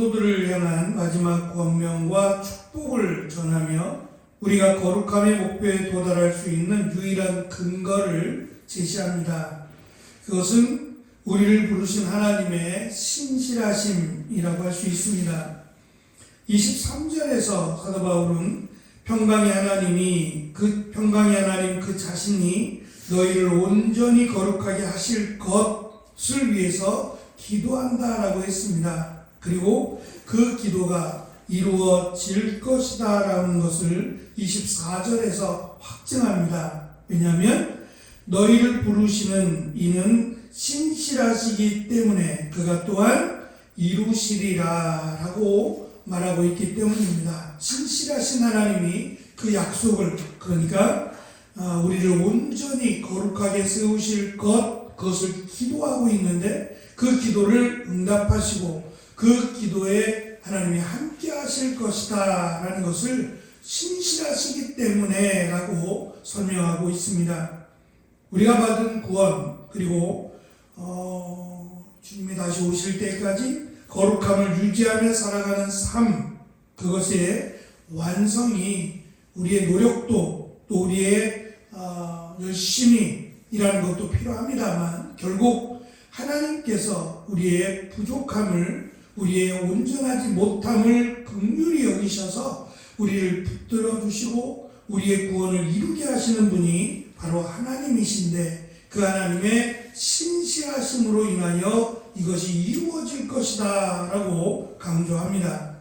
성도들을 향한 마지막 권명과 축복을 전하며 우리가 거룩함의 목표에 도달할 수 있는 유일한 근거를 제시합니다. 그것은 우리를 부르신 하나님의 신실하심이라고 할 수 있습니다. 23절에서 사도 바울은 평강의 하나님 그 자신이 너희를 온전히 거룩하게 하실 것을 위해서 기도한다라고 했습니다. 그리고 그 기도가 이루어질 것이다 라는 것을 24절에서 확증합니다. 왜냐하면 너희를 부르시는 이는 신실하시기 때문에 그가 또한 이루시리라 라고 말하고 있기 때문입니다. 신실하신 하나님이 그 약속을, 그러니까 우리를 온전히 거룩하게 세우실 그것을 기도하고 있는데 그 기도를 응답하시고 그 기도에 하나님이 함께 하실 것이다 라는 것을 신실하시기 때문에 라고 설명하고 있습니다. 우리가 받은 구원, 그리고 주님이 다시 오실 때까지 거룩함을 유지하며 살아가는 삶, 그것의 완성이 우리의 노력도 또 우리의 열심히 일하는 것도 필요합니다만 결국 하나님께서 우리의 부족함을, 우리의 온전하지 못함을 긍휼히 여기셔서 우리를 붙들어 주시고 우리의 구원을 이루게 하시는 분이 바로 하나님이신데 그 하나님의 신실하심으로 인하여 이것이 이루어질 것이다 라고 강조합니다.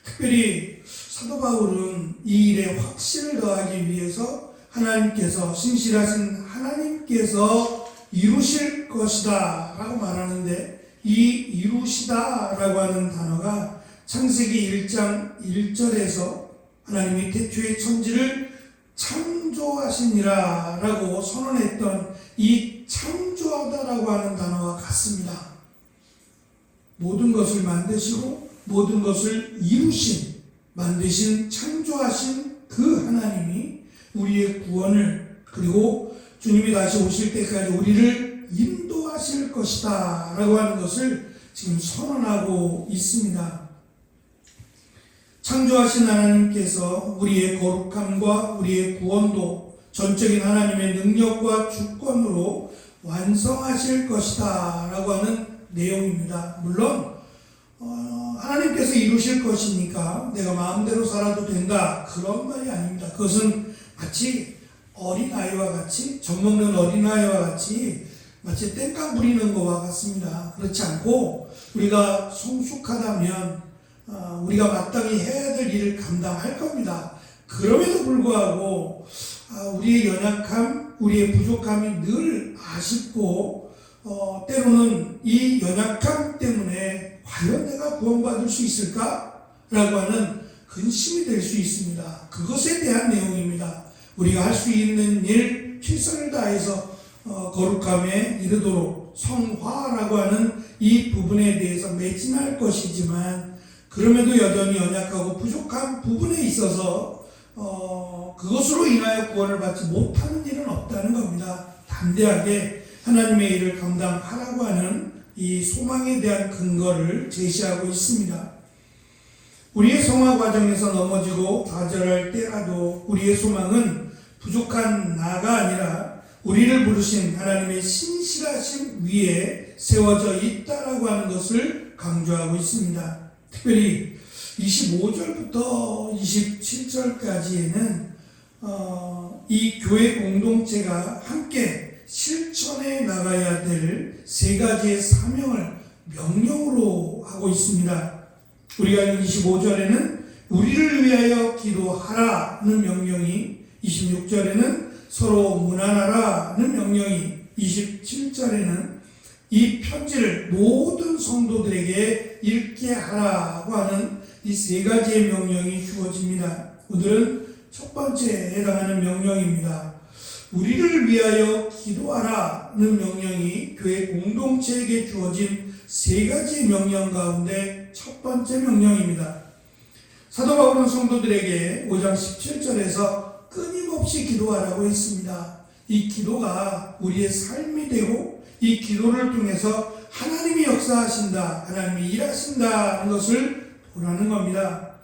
특별히 사도 바울은 이 일에 확신을 더하기 위해서 하나님께서, 신실하신 하나님께서 이루실 것이다 라고 말하는데 이 이루시다 라고 하는 단어가 창세기 1장 1절에서 하나님이 태초의 천지를 창조하시니라 라고 선언했던 이 창조하다라고 하는 단어와 같습니다. 모든 것을 만드시고 모든 것을 이루신, 만드신, 창조하신 그 하나님이 우리의 구원을, 그리고 주님이 다시 오실 때까지 우리를 인도하실 것이다 라고 하는 것을 지금 선언하고 있습니다. 창조하신 하나님께서 우리의 거룩함과 우리의 구원도 전적인 하나님의 능력과 주권으로 완성하실 것이다 라고 하는 내용입니다. 물론 하나님께서 이루실 것이니까 내가 마음대로 살아도 된다, 그런 말이 아닙니다. 그것은 마치 어린아이와 같이, 젖먹는 어린아이와 같이 마치 땡깡 부리는 것과 같습니다. 그렇지 않고 우리가 성숙하다면 우리가 마땅히 해야 될 일을 감당할 겁니다. 그럼에도 불구하고 우리의 연약함, 우리의 부족함이 늘 아쉽고 때로는 이 연약함 때문에 과연 내가 구원받을 수 있을까? 라고 하는 근심이 될 수 있습니다. 그것에 대한 내용입니다. 우리가 할 수 있는 일 최선을 다해서 거룩함에 이르도록 성화라고 하는 이 부분에 대해서 매진할 것이지만 그럼에도 여전히 연약하고 부족한 부분에 있어서 그것으로 인하여 구원을 받지 못하는 일은 없다는 겁니다. 담대하게 하나님의 일을 감당하라고 하는 이 소망에 대한 근거를 제시하고 있습니다. 우리의 성화 과정에서 넘어지고 좌절할 때라도 우리의 소망은 부족한 나가 아니라 우리를 부르신 하나님의 신실하심 위에 세워져 있다라고 하는 것을 강조하고 있습니다. 특별히 25절부터 27절까지에는 이 교회 공동체가 함께 실천해 나가야 될 세 가지의 사명을 명령으로 하고 있습니다. 우리가 25절에는 우리를 위하여 기도하라는 명령이, 26절에는 서로 문안하라는 명령이, 27절에는 이 편지를 모든 성도들에게 읽게 하라고 하는 이 세 가지의 명령이 주어집니다. 오늘은 첫 번째에 해당하는 명령입니다. 우리를 위하여 기도하라는 명령이 교회 공동체에게 주어진 세 가지의 명령 가운데 첫 번째 명령입니다. 사도 바울은 성도들에게 5장 17절에서 끊임없이 기도하라고 했습니다. 이 기도가 우리의 삶이 되고 이 기도를 통해서 하나님이 역사하신다, 하나님이 일하신다는 것을 보라는 겁니다.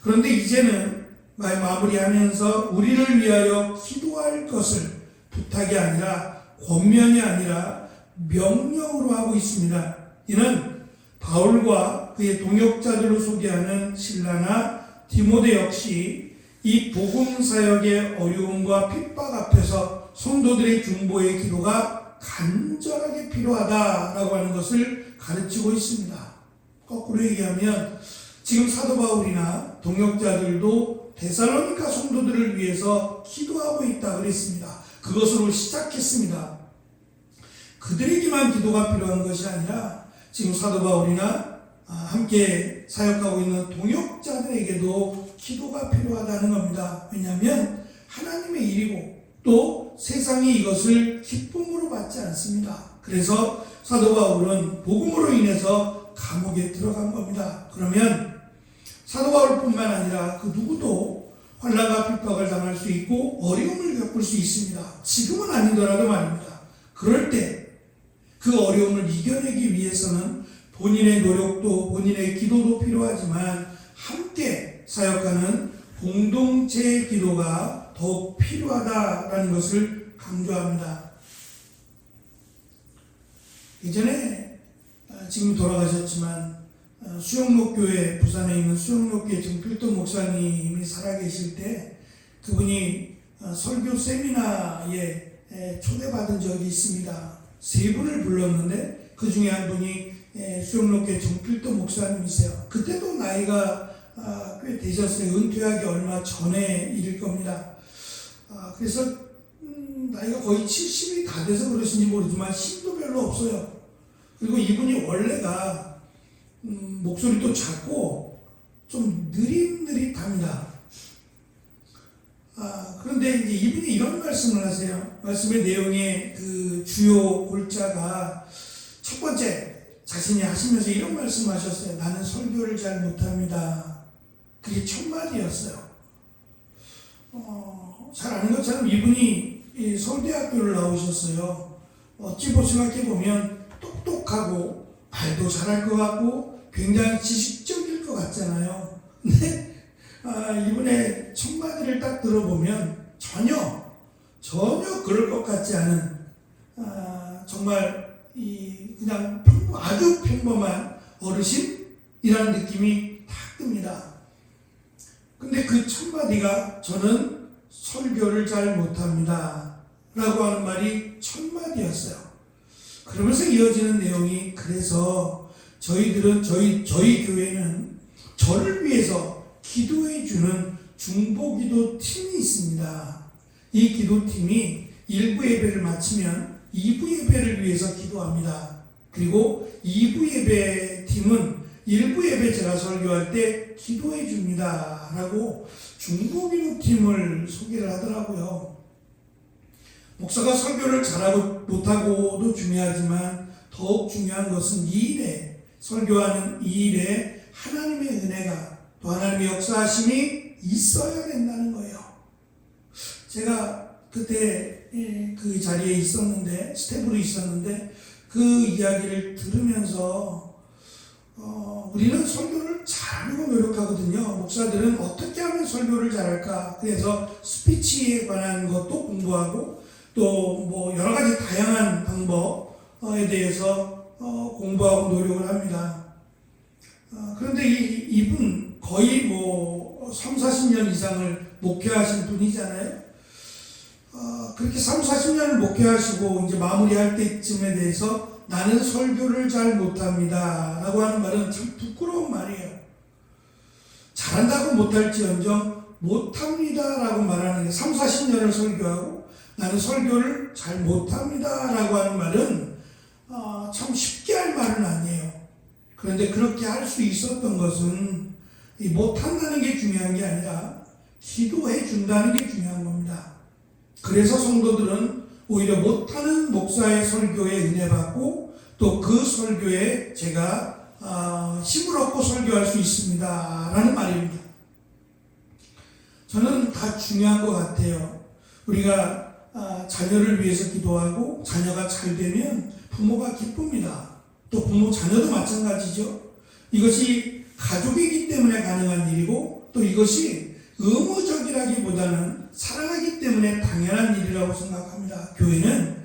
그런데 이제는 마무리하면서 우리를 위하여 기도할 것을 부탁이 아니라 권면이 아니라 명령으로 하고 있습니다. 이는 바울과 그의 동역자들로 소개하는 실라나 디모데 역시 이 복음 사역의 어려움과 핍박 앞에서 성도들의 중보의 기도가 간절하게 필요하다라고 하는 것을 가르치고 있습니다. 거꾸로 얘기하면 지금 사도 바울이나 동역자들도 데살로니가 성도들을 위해서 기도하고 있다 그랬습니다. 그것으로 시작했습니다. 그들에게만 기도가 필요한 것이 아니라 지금 사도 바울이나 함께 사역하고 있는 동역자들에게도 기도가 필요하다는 겁니다. 왜냐하면 하나님의 일이고 또 세상이 이것을 기쁨으로 받지 않습니다. 그래서 사도 바울은 복음으로 인해서 감옥에 들어간 겁니다. 그러면 사도 바울뿐만 아니라 그 누구도 환난과 핍박을 당할 수 있고 어려움을 겪을 수 있습니다. 지금은 아니더라도 말입니다. 그럴 때 그 어려움을 이겨내기 위해서는 본인의 노력도 본인의 기도도 필요하지만 함께 사역하는 공동체의 기도가 더욱 필요하다라는 것을 강조합니다. 예전에 지금 돌아가셨지만 수영록교회, 부산에 있는 수영록교회 정필도 목사님이 살아계실 때 그분이 설교 세미나에 초대받은 적이 있습니다. 세 분을 불렀는데 그 중에 한 분이 수영록교회 정필도 목사님이세요. 그때도 나이가 꽤 되셨어요. 은퇴하기 얼마 전에 일일 겁니다. 그래서 나이가 거의 70이 다 돼서 그러신지 모르지만 힘도 별로 없어요. 그리고 이분이 원래가 목소리도 작고 좀 느릿느릿합니다. 그런데 이제 이분이 이런 말씀을 하세요. 말씀의 내용의 그 주요 골자가 첫 번째 자신이 하시면서 이런 말씀하셨어요. 나는 설교를 잘 못합니다. 그게 첫 마디였어요. 잘 아는 것처럼 이분이 서울대학교를 나오셨어요. 어찌 생각해보면 똑똑하고 말도 잘할 것 같고 굉장히 지식적일 것 같잖아요. 근데 이분의 첫 마디를 딱 들어보면 전혀 그럴 것 같지 않은 정말 그냥 아주 평범한 어르신이라는 느낌이 딱 듭니다. 근데 그 첫 마디가 저는 설교를 잘 못합니다 라고 하는 말이 첫 마디였어요. 그러면서 이어지는 내용이 그래서 저희들은 저희 교회는 저를 위해서 기도해 주는 중보기도 팀이 있습니다. 이 기도팀이 1부 예배를 마치면 2부 예배를 위해서 기도합니다. 그리고 2부 예배 팀은 1부 예배 제가 설교할 때 기도해 줍니다. 라고 중보기도 팀을 소개를 하더라고요. 목사가 설교를 잘하고 못하고도 중요하지만 더욱 중요한 것은 이 일에 설교하는 이 일에 하나님의 은혜가 또 하나님의 역사하심이 있어야 된다는 거예요. 제가 그때 그 자리에 있었는데 스태프로 있었는데 그 이야기를 들으면서 우리는 설교를 잘하려고 노력하거든요. 목사들은 어떻게 하면 설교를 잘할까? 그래서 스피치에 관한 것도 공부하고 또 뭐 여러 가지 다양한 방법에 대해서 공부하고 노력을 합니다. 그런데 이분 거의 뭐 3, 40년 이상을 목회하신 분이잖아요. 그렇게 3, 40년을 목회하시고 이제 마무리할 때쯤에 대해서 나는 설교를 잘 못합니다 라고 하는 말은 참 부끄러운 말이에요. 잘한다고 못할지언정 못합니다 라고 말하는 게 3, 40년을 설교하고 나는 설교를 잘 못합니다 라고 하는 말은 참 쉽게 할 말은 아니에요. 그런데 그렇게 할 수 있었던 것은 못한다는 게 중요한 게 아니라 기도해 준다는 게 중요한 겁니다. 그래서 성도들은 오히려 못하는 목사의 설교에 은혜 받고 또 그 설교에 제가 힘을 얻고 설교할 수 있습니다 라는 말입니다. 저는 다 중요한 것 같아요. 우리가 자녀를 위해서 기도하고 자녀가 잘 되면 부모가 기쁩니다. 또 부모 자녀도 마찬가지죠. 이것이 가족이기 때문에 가능한 일이고 또 이것이 의무적이라기보다는 사랑하기 때문에 당연한 일이라고 생각합니다. 교회는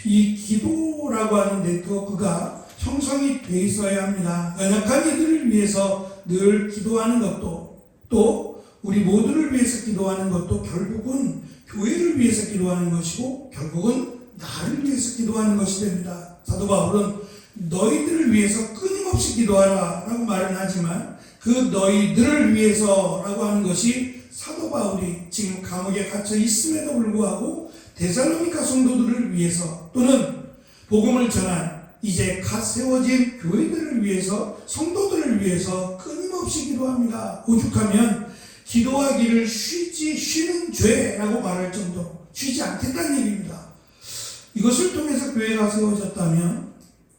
이 기도라고 하는 네트워크가 형성이 돼 있어야 합니다. 연약한 이들을 위해서 늘 기도하는 것도 또 우리 모두를 위해서 기도하는 것도 결국은 교회를 위해서 기도하는 것이고 결국은 나를 위해서 기도하는 것이 됩니다. 사도 바울은 너희들을 위해서 끊임없이 기도하라 라고 말은 하지만 그 너희들을 위해서라고 하는 것이 사도 바울이 지금 감옥에 갇혀 있음에도 불구하고 데살로니가 성도들을 위해서 또는 복음을 전한 이제 갓 세워진 교회들을 위해서 성도들을 위해서 끊임없이 기도합니다. 오죽하면 기도하기를 쉬는 죄라고 말할 정도로 쉬지 않겠다는 얘기입니다. 이것을 통해서 교회가 세워졌다면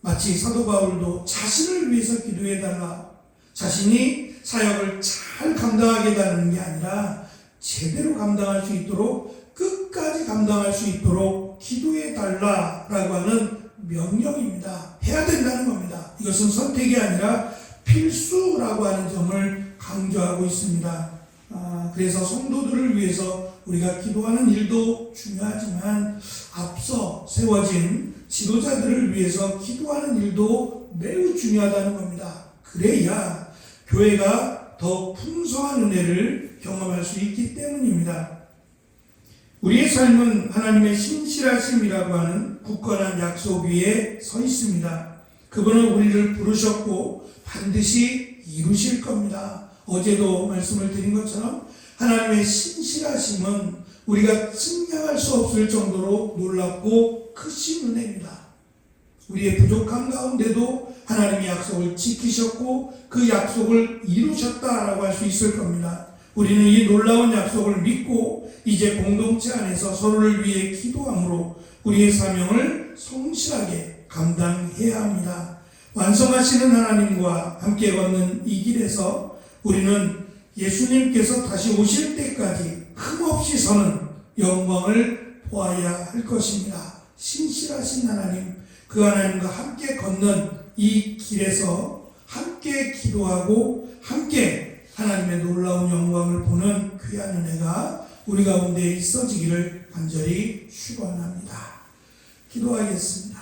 마치 사도 바울도 자신을 위해서 기도해달라, 자신이 사역을 잘 감당하게 달라는 게 아니라 제대로 감당할 수 있도록 끝까지 감당할 수 있도록 기도해달라라고 하는 명령입니다. 해야 된다는 겁니다. 이것은 선택이 아니라 필수라고 하는 점을 강조하고 있습니다. 그래서 성도들을 위해서 우리가 기도하는 일도 중요하지만 앞서 세워진 지도자들을 위해서 기도하는 일도 매우 중요하다는 겁니다. 그래야 교회가 더 풍성한 은혜를 경험할 수 있기 때문입니다. 우리의 삶은 하나님의 신실하심이라고 하는 굳건한 약속 위에 서 있습니다. 그분은 우리를 부르셨고 반드시 이루실 겁니다. 어제도 말씀을 드린 것처럼 하나님의 신실하심은 우리가 측량할 수 없을 정도로 놀랍고 크신 은혜입니다. 우리의 부족함 가운데도 하나님의 약속을 지키셨고 그 약속을 이루셨다라고 할 수 있을 겁니다. 우리는 이 놀라운 약속을 믿고 이제 공동체 안에서 서로를 위해 기도함으로 우리의 사명을 성실하게 감당해야 합니다. 완성하시는 하나님과 함께 걷는 이 길에서 우리는 예수님께서 다시 오실 때까지 흠없이 서는 영광을 보아야 할 것입니다. 신실하신 하나님, 그 하나님과 함께 걷는 이 길에서 함께 기도하고 함께 하나님의 놀라운 영광을 보는 귀한 은혜가 우리 가운데 있어지기를 간절히 축원합니다. 기도하겠습니다.